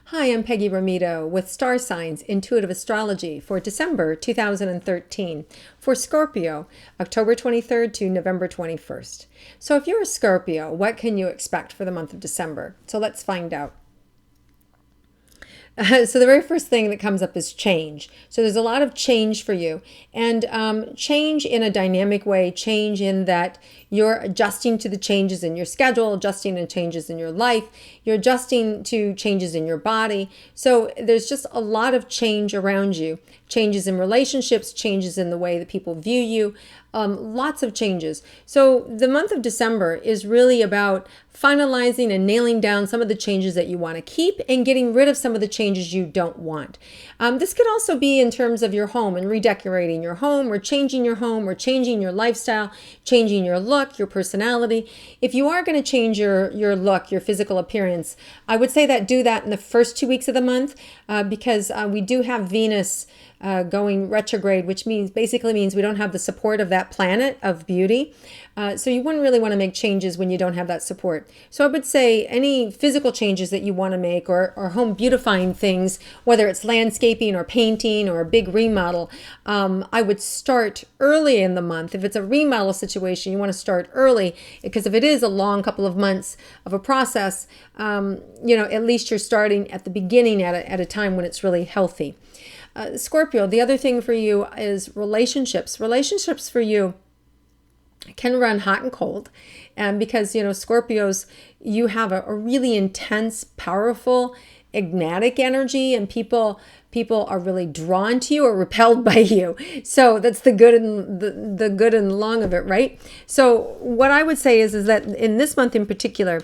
Hi, I'm Peggy Rometo with Star Signs Intuitive Astrology for December 2013 for Scorpio, October 23rd to November 21st. So if you're a Scorpio, what can you expect for the month of December? So let's find out. So the very first thing that comes up is change. So there's a lot of change for you, and change in a dynamic way, change in that you're adjusting to the changes in your schedule, adjusting to changes in your life, you're adjusting to changes in your body. So there's just a lot of change around you, changes in relationships, changes in the way that people view you, lots of changes. So the month of December is really about finalizing and nailing down some of the changes that you want to keep and getting rid of some of the changes you don't want. This could also be in terms of your home and redecorating your home or changing your lifestyle, changing your look, your personality. If you are going to change your look, your physical appearance, I would say that do that in the first 2 weeks of the month because we do have Venus going retrograde, which basically means we don't have the support of that planet of beauty. So you wouldn't really want to make changes when you don't have that support. So I would say any physical changes that you want to make or home beautifying things, whether it's landscaping or painting or a big remodel, I would start early in the month. If it's a remodel situation, you want to start early because if it is a long couple of months of a process, at least you're starting at the beginning at a time when it's really healthy. Scorpio, the other thing for you is relationships. Relationships for you can run hot and cold. And because, Scorpios, you have a really intense, powerful, agnatic energy, and people are really drawn to you or repelled by you. So that's the good and the good and long of it, right? So what I would say is that in this month in particular,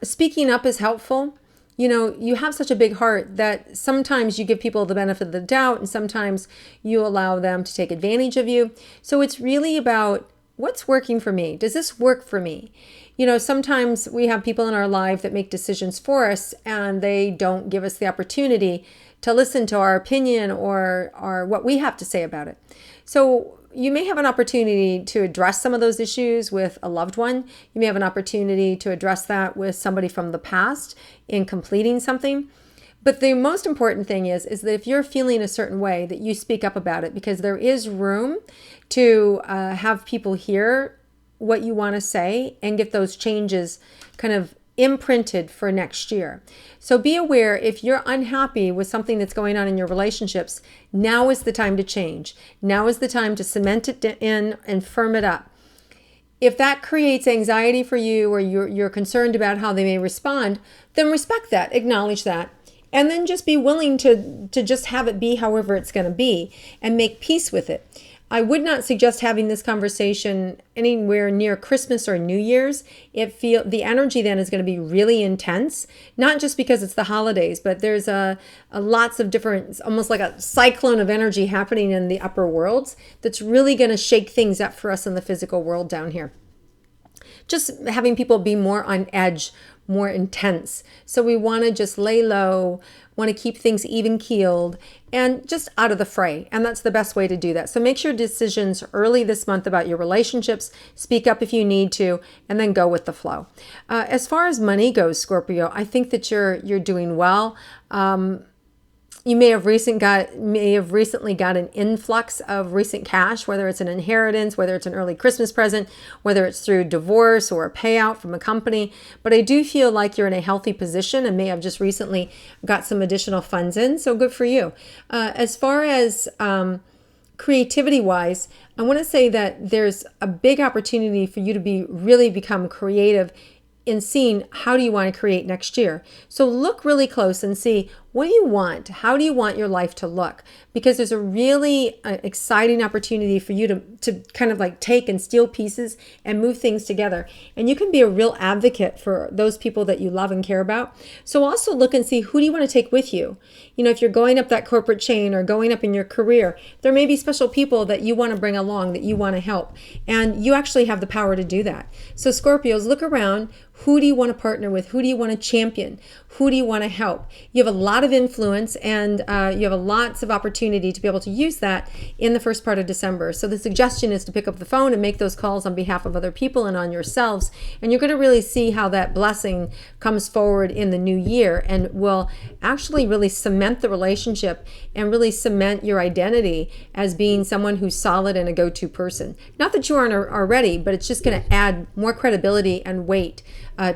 speaking up is helpful. You have such a big heart that sometimes you give people the benefit of the doubt and sometimes you allow them to take advantage of you. So it's really about what's working for me. Does this work for me? Sometimes we have people in our life that make decisions for us and they don't give us the opportunity to listen to our opinion or what we have to say about it. So you may have an opportunity to address some of those issues with a loved one. You may have an opportunity to address that with somebody from the past in completing something. But the most important thing is that if you're feeling a certain way, that you speak up about it, because there is room to have people hear what you want to say and get those changes kind of imprinted for next year. So be aware if you're unhappy with something that's going on in your relationships, now is the time to change. Now is the time to cement it in and firm it up. If that creates anxiety for you or you're concerned about how they may respond, then respect that, acknowledge that, and then just be willing to just have it be however it's going to be and make peace with it. I would not suggest having this conversation anywhere near Christmas or New Year's. The energy then is going to be really intense, not just because it's the holidays, but there's a lots of different, almost like a cyclone of energy happening in the upper worlds that's really going to shake things up for us in the physical world down here. Just having people be more on edge, more intense. So we want to just lay low, want to keep things even keeled and just out of the fray. And that's the best way to do that. So make your decisions early this month about your relationships, speak up if you need to, and then go with the flow. As far as money goes, Scorpio, I think that you're doing well. You may have recently got an influx of recent cash, whether it's an inheritance, whether it's an early Christmas present, whether it's through divorce or a payout from a company. But I do feel like you're in a healthy position and may have just recently got some additional funds in. So good for you. As far as creativity wise, I want to say that there's a big opportunity for you to really become creative in seeing how do you want to create next year. So look really close and see, what do you want? How do you want your life to look? Because there's a really exciting opportunity for you to kind of like take and steal pieces and move things together. And you can be a real advocate for those people that you love and care about. So also look and see, who do you want to take with you? If you're going up that corporate chain or going up in your career, there may be special people that you want to bring along, that you want to help. And you actually have the power to do that. So Scorpios, look around. Who do you want to partner with? Who do you want to champion? Who do you want to help? You have a lot lot of influence, and you have lots of opportunity to be able to use that in the first part of December. So the suggestion is to pick up the phone and make those calls on behalf of other people and on yourselves. And you're going to really see how that blessing comes forward in the new year and will actually really cement the relationship and really cement your identity as being someone who's solid and a go-to person. Not that you aren't already, but it's just going to add more credibility and weight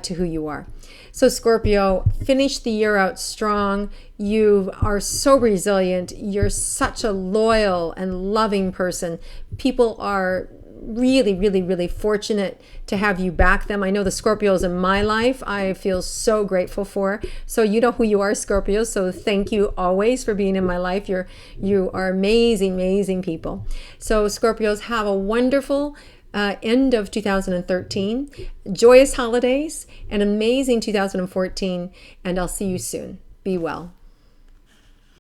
to who you are. So Scorpio, finish the year out strong. You are so resilient. You're such a loyal and loving person. People are really, really, really fortunate to have you back them. I know the Scorpios in my life I feel so grateful for. So you know who you are, Scorpios. So thank you always for being in my life. You are amazing, amazing people. So Scorpios, have a wonderful end of 2013, joyous holidays, an amazing 2014, and I'll see you soon. Be well.